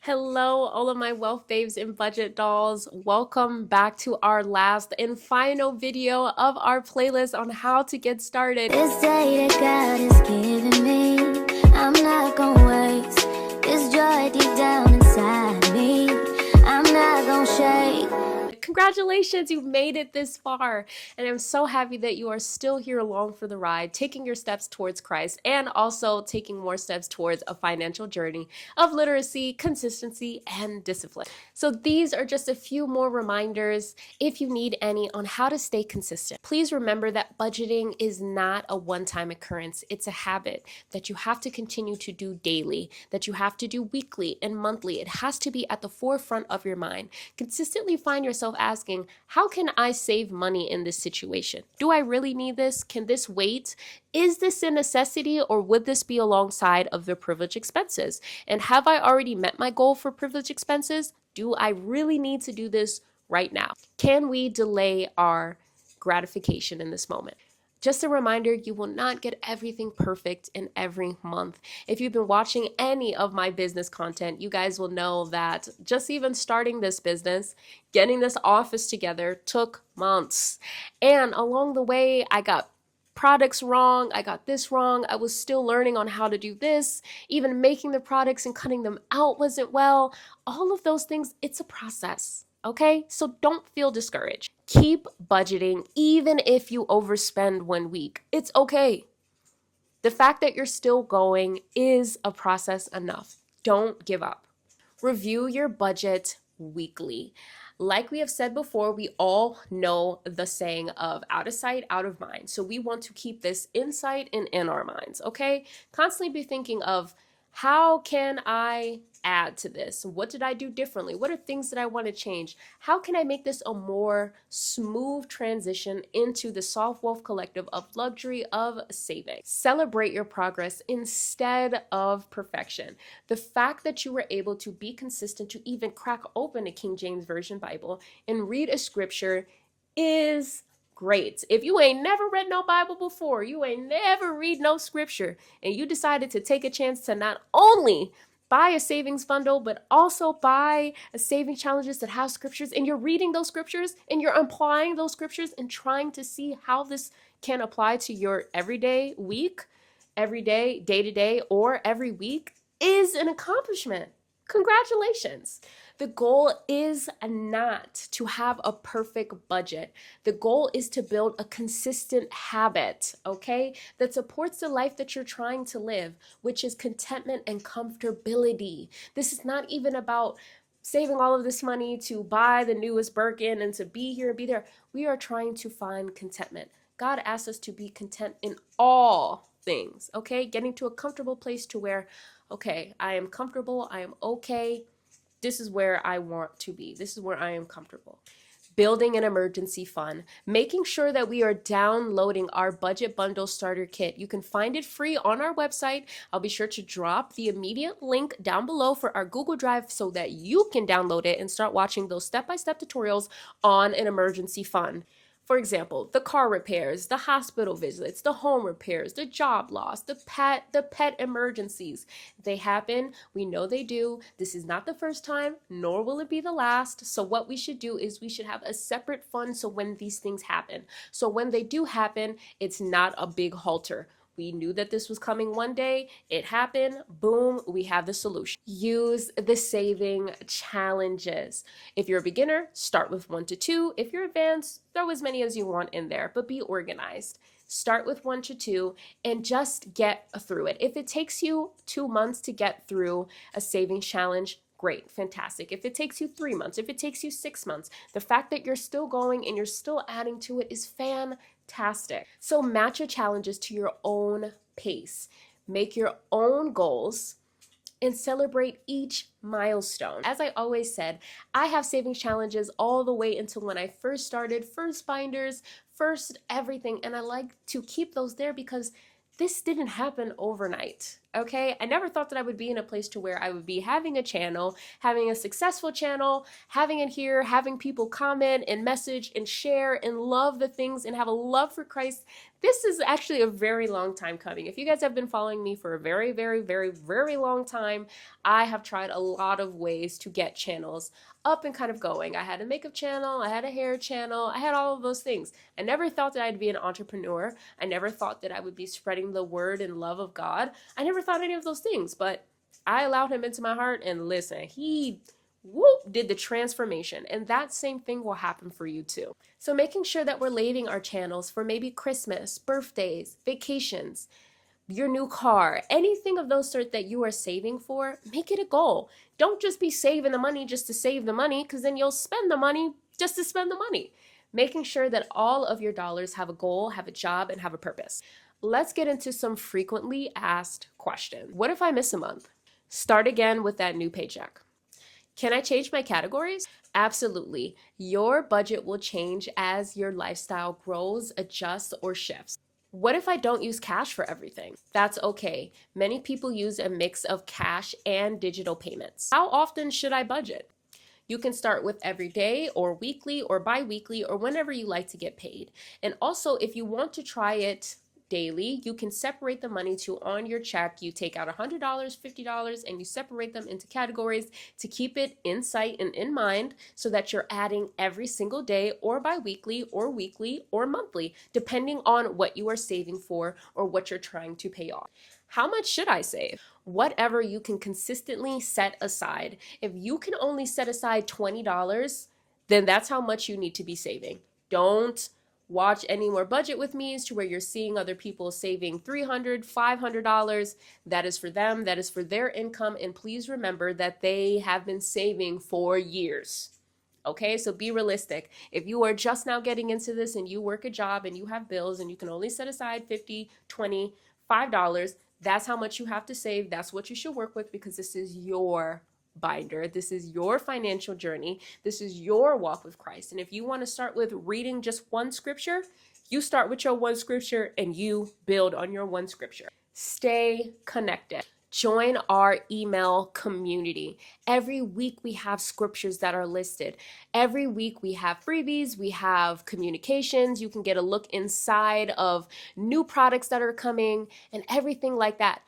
Hello, all of my wealth babes and budget dolls. Welcome back to our last and final video of our playlist on how to get started. This day that God has given me, I'm not gonna waste this joy deep down inside me. I'm not gonna shake. Congratulations, you've made it this far. And I'm so happy that you are still here along for the ride, taking your steps towards Christ and also taking more steps towards a financial journey of literacy, consistency, and discipline. So these are just a few more reminders, if you need any, on how to stay consistent. Please remember that budgeting is not a one-time occurrence. It's a habit that you have to continue to do daily, that you have to do weekly and monthly. It has to be at the forefront of your mind. Consistently find yourself asking, how can I save money in this situation? Do I really need this? Can this wait? Is this a necessity, or would this be alongside of the privilege expenses? And have I already met my goal for privilege expenses? Do I really need to do this right now? Can we delay our gratification in this moment? Just a reminder, you will not get everything perfect in every month. If you've been watching any of my business content, you guys will know that just even starting this business, getting this office together took months. And along the way, I got products wrong, I got this wrong, I was still learning on how to do this, even making the products and cutting them out wasn't well. All of those things, it's a process. Okay, so don't feel discouraged. Keep budgeting even if you overspend 1 week. It's okay. The fact that you're still going is a process enough. Don't give up. Review your budget weekly. Like we have said before, we all know the saying of out of sight, out of mind. So we want to keep this in sight and in our minds, okay? Constantly be thinking of, how can I add to this? What did I do differently? What are things that I want to change? How can I make this a more smooth transition into the Soft Wealth Collective of luxury of saving? Celebrate your progress instead of perfection. The fact that you were able to be consistent to even crack open a King James Version Bible and read a scripture is great. If you ain't never read no Bible before, you ain't never read no scripture, and you decided to take a chance to not only buy a savings bundle, but also buy a saving challenges that have scriptures, and you're reading those scriptures and you're applying those scriptures and trying to see how this can apply to your everyday week, everyday, day to day, or every week is an accomplishment. Congratulations. The goal is not to have a perfect budget. The goal is to build a consistent habit, okay, that supports the life that you're trying to live, which is contentment and comfortability. This is not even about saving all of this money to buy the newest Birkin and to be here and be there. We are trying to find contentment. God asks us to be content in all things, okay? Getting to a comfortable place to where, okay, I am comfortable, I am okay. This is where I want to be. This is where I am comfortable. Building an emergency fund, making sure that we are downloading our budget bundle starter kit. You can find it free on our website. I'll be sure to drop the immediate link down below for our Google Drive so that you can download it and start watching those step-by-step tutorials on an emergency fund. For example, the car repairs, the hospital visits, the home repairs, the job loss, the pet emergencies. They happen. We know they do. This is not the first time, nor will it be the last. So what we should do is we should have a separate fund so when these things happen. So when they do happen, it's not a big halter. We knew that this was coming one day. It happened. Boom, we have the solution. Use the saving challenges. If you're a beginner, start with 1 to 2. If you're advanced, throw as many as you want in there, but be organized. Start with 1 to 2 and just get through it. If it takes you 2 months to get through a saving challenge, great, fantastic. If it takes you 3 months, if it takes you 6 months, the fact that you're still going and you're still adding to it is fantastic. So match your challenges to your own pace. Make your own goals and celebrate each milestone. As I always said, I have savings challenges all the way until when I first started, first binders, first everything, and I like to keep those there because this didn't happen overnight. Okay, I never thought that I would be in a place to where I would be having a channel, having a successful channel, having it here, having people comment and message and share and love the things and have a love for Christ. This is actually a very long time coming. If you guys have been following me for a very, very, very, very long time, I have tried a lot of ways to get channels up and kind of going. I had a makeup channel, I had a hair channel, I had all of those things. I never thought that I'd be an entrepreneur. I never thought that I would be spreading the word and love of God. I never thought any of those things, but I allowed him into my heart, and listen, he did the transformation, and that same thing will happen for you too. So making sure that we're leaving our channels for maybe Christmas, birthdays, vacations, your new car, anything of those sort that you are saving for, make it a goal. Don't just be saving the money just to save the money, because then you'll spend the money just to spend the money. Making sure that all of your dollars have a goal, have a job, and have a purpose. Let's get into some frequently asked questions. What if I miss a month? Start again with that new paycheck. Can I change my categories? Absolutely. Your budget will change as your lifestyle grows, adjusts, or shifts. What if I don't use cash for everything? That's okay. Many people use a mix of cash and digital payments. How often should I budget? You can start with every day or weekly or bi-weekly or whenever you like to get paid. And also, if you want to try it daily, you can separate the money to on your check. You take out $100, $50, and you separate them into categories to keep it in sight and in mind so that you're adding every single day or bi-weekly or weekly or monthly, depending on what you are saving for or what you're trying to pay off. How much should I save? Whatever you can consistently set aside. If you can only set aside $20, then that's how much you need to be saving. Don't watch any more budget with me's to where you're seeing other people saving $300, $500. That is for them. That is for their income. And please remember that they have been saving for years. Okay, so be realistic. If you are just now getting into this and you work a job and you have bills and you can only set aside $50, $20, $5, that's how much you have to save. That's what you should work with, because this is your binder. This is your financial journey. This is your walk with Christ. And if you want to start with reading just one scripture, you start with your one scripture and you build on your one scripture. Stay connected. Join our email community. Every week we have scriptures that are listed. Every week we have freebies, we have communications. You can get a look inside of new products that are coming and everything like that.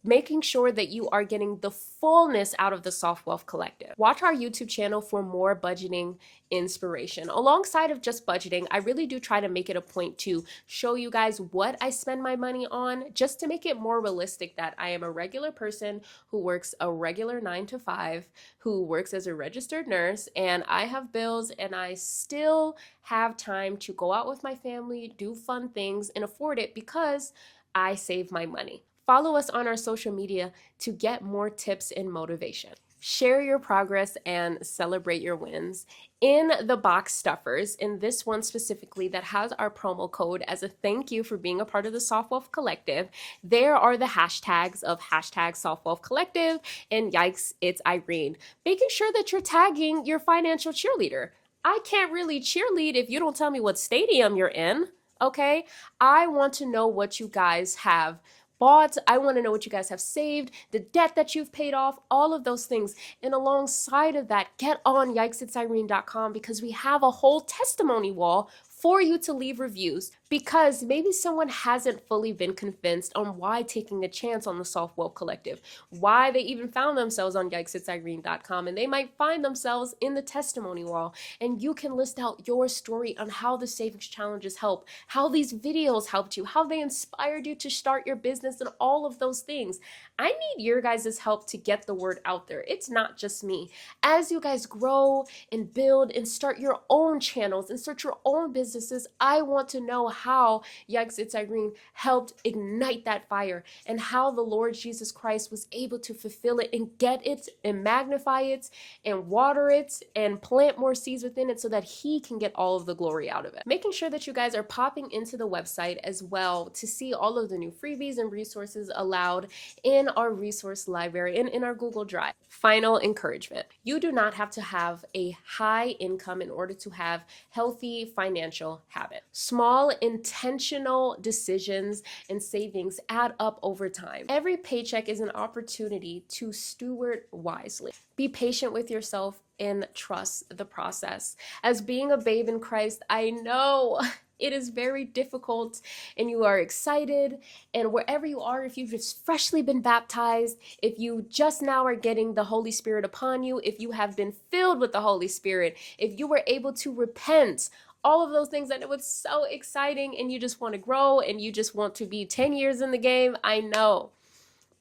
Making sure that you are getting the fullness out of the Soft Wealth Collective. Watch our YouTube channel for more budgeting inspiration. Alongside of just budgeting, I really do try to make it a point to show you guys what I spend my money on, just to make it more realistic that I am a regular person who works a regular 9 to 5, who works as a registered nurse, and I have bills and I still have time to go out with my family, do fun things, and afford it because I save my money. Follow us on our social media to get more tips and motivation. Share your progress and celebrate your wins. In the box stuffers, in this one specifically that has our promo code as a thank you for being a part of the Soft Wealth Collective, there are the hashtags of hashtag Soft Wealth Collective and Yikes, It's Irene. Making sure that you're tagging your financial cheerleader. I can't really cheerlead if you don't tell me what stadium you're in, okay? I want to know what you guys have bought. I want to know what you guys have saved, the debt that you've paid off, all of those things. And alongside of that, get on yikesitsirene.com, because we have a whole testimony wall for you to leave reviews, because maybe someone hasn't fully been convinced on why taking a chance on the Soft Wealth Collective, why they even found themselves on yikesitsirene.com, and they might find themselves in the testimony wall, and you can list out your story on how the savings challenges help, how these videos helped you, how they inspired you to start your business, and all of those things. I need your guys' help to get the word out there. It's not just me. As you guys grow and build and start your own channels and start your own businesses, I want to know how Yikes It's Irene helped ignite that fire, and how the Lord Jesus Christ was able to fulfill it and get it and magnify it and water it and plant more seeds within it so that he can get all of the glory out of it. Making sure that you guys are popping into the website as well to see all of the new freebies and resources allowed in our resource library and in our Google Drive. Final encouragement. You do not have to have a high income in order to have healthy financial financial habit. Small intentional decisions and savings add up over time. Every paycheck is an opportunity to steward wisely. Be patient with yourself and trust the process. As being a babe in Christ, I know it is very difficult and you are excited, and wherever you are, if you've just freshly been baptized, if you just now are getting the Holy Spirit upon you, if you have been filled with the Holy Spirit, if you were able to repent, all of those things, and it was so exciting, and you just want to grow and you just want to be 10 years in the game, I know.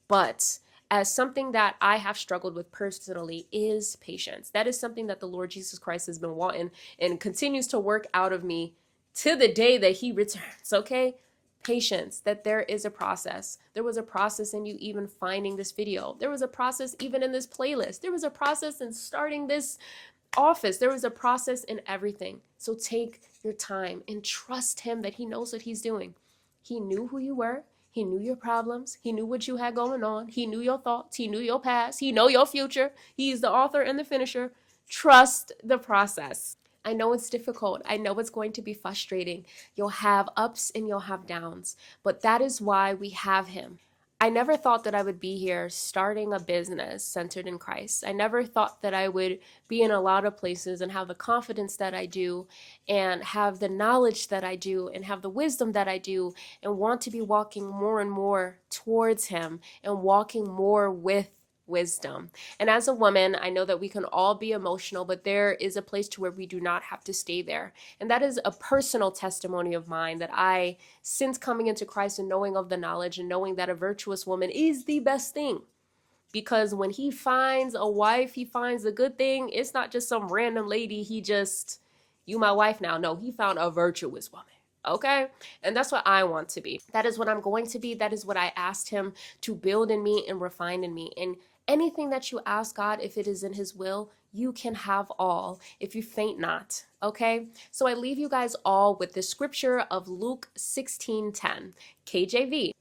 But as something that I have struggled with personally is patience. That is something that the Lord Jesus Christ has been wanting and continues to work out of me to the day that he returns, okay? Patience, that there is a process. There was a process in you even finding this video. There was a process even in this playlist. There was a process in starting this office. There was a process in everything. So take your time and trust him that he knows what he's doing. He knew who you were. He knew your problems. He knew what you had going on. He knew your thoughts. He knew your past. He know your future. He's the author and the finisher. Trust the process. I know it's difficult. I know it's going to be frustrating. You'll have ups and you'll have downs, but that is why we have him. I never thought that I would be here starting a business centered in Christ. I never thought that I would be in a lot of places and have the confidence that I do and have the knowledge that I do and have the wisdom that I do and want to be walking more and more towards him and walking more with wisdom. And as a woman, I know that we can all be emotional, but there is a place to where we do not have to stay there. And that is a personal testimony of mine that I, since coming into Christ and knowing of the knowledge and knowing that a virtuous woman is the best thing. Because when he finds a wife, he finds a good thing. It's not just some random lady. He just, you my wife now. No, he found a virtuous woman. Okay? And that's what I want to be. That is what I'm going to be. That is what I asked him to build in me and refine in me. And anything that you ask God, if it is in his will, you can have all if you faint not. Okay? So I leave you guys all with the scripture of Luke 16:10, KJV.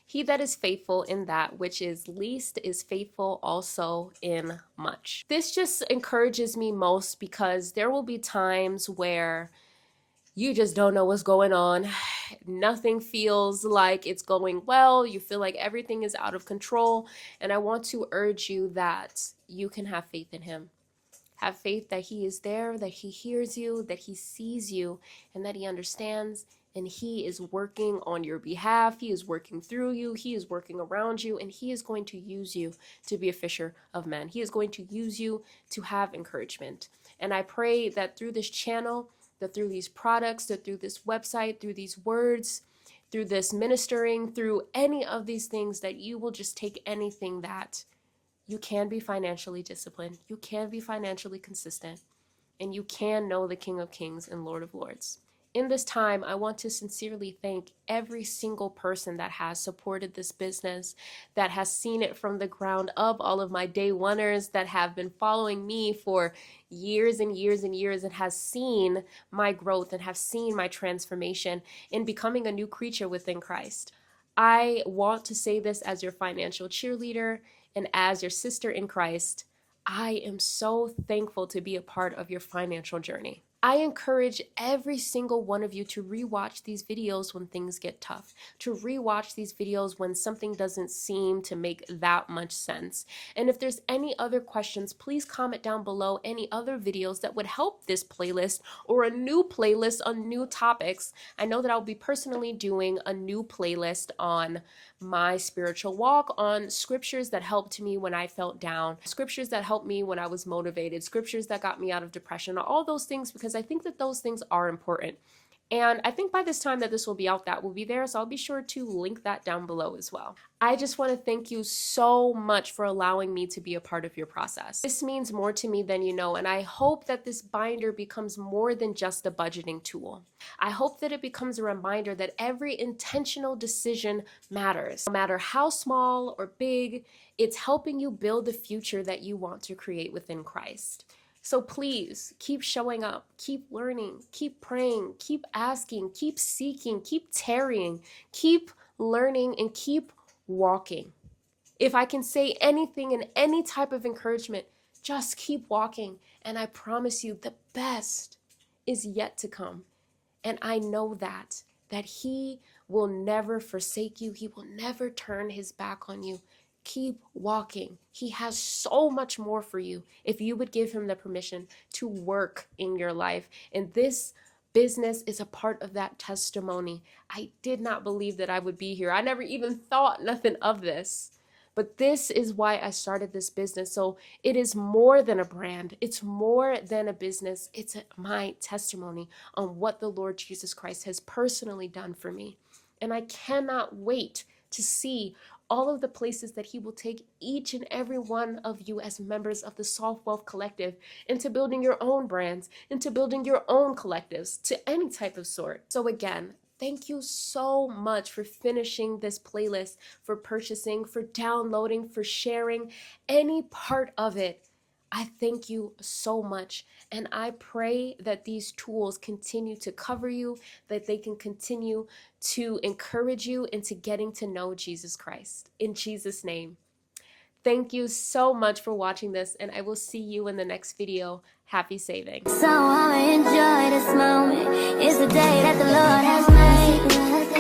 He that is faithful in that which is least is faithful also in much. This just encourages me most because there will be times where you just don't know what's going on. Nothing feels like it's going well. You feel like everything is out of control. And I want to urge you that you can have faith in him. Have faith that he is there, that he hears you, that he sees you, and that he understands. And he is working on your behalf. He is working through you. He is working around you. And he is going to use you to be a fisher of men. He is going to use you to have encouragement. And I pray that through this channel, that through these products, that through this website, through these words, through this ministering, through any of these things, that you will just take anything that you can be financially disciplined, you can be financially consistent, and you can know the King of Kings and Lord of Lords. In this time, I want to sincerely thank every single person that has supported this business, that has seen it from the ground up, all of my day oneers that have been following me for years and years and years and has seen my growth and have seen my transformation in becoming a new creature within Christ. I want to say this as your financial cheerleader and as your sister in Christ. I am so thankful to be a part of your financial journey. I encourage every single one of you to rewatch these videos when things get tough, to rewatch these videos when something doesn't seem to make that much sense. And if there's any other questions, please comment down below any other videos that would help this playlist or a new playlist on new topics. I know that I'll be personally doing a new playlist on my spiritual walk, on scriptures that helped me when I felt down, scriptures that helped me when I was motivated, scriptures that got me out of depression, all those things, because I think that those things are important. And I think by this time that this will be out, that will be there. So I'll be sure to link that down below as well. I just want to thank you so much for allowing me to be a part of your process. This means more to me than you know. And I hope that this binder becomes more than just a budgeting tool. I hope that it becomes a reminder that every intentional decision matters. No matter how small or big, it's helping you build the future that you want to create within Christ. So please keep showing up, keep learning, keep praying, keep asking, keep seeking, keep tarrying, keep learning, and keep walking. If I can say anything in any type of encouragement, just keep walking. And I promise you the best is yet to come. And I know that he will never forsake you. He will never turn his back on you. Keep walking. He has so much more for you if you would give him the permission to work in your life. And this business is a part of that testimony. I did not believe that I would be here. I never even thought nothing of this. But this is why I started this business. So it is more than a brand. It's more than a business. It's my testimony on what the Lord Jesus Christ has personally done for me. And I cannot wait to see all of the places that he will take each and every one of you as members of the Soft Wealth Collective into building your own brands, into building your own collectives to any type of sort. So again, thank you so much for finishing this playlist, for purchasing, for downloading, for sharing any part of it. I thank you so much, and I pray that these tools continue to cover you, that they can continue to encourage you into getting to know Jesus Christ. In Jesus' name. Thank you so much for watching this, and I will see you in the next video. Happy saving. So I'ma enjoy this moment. It's the day that the Lord has made.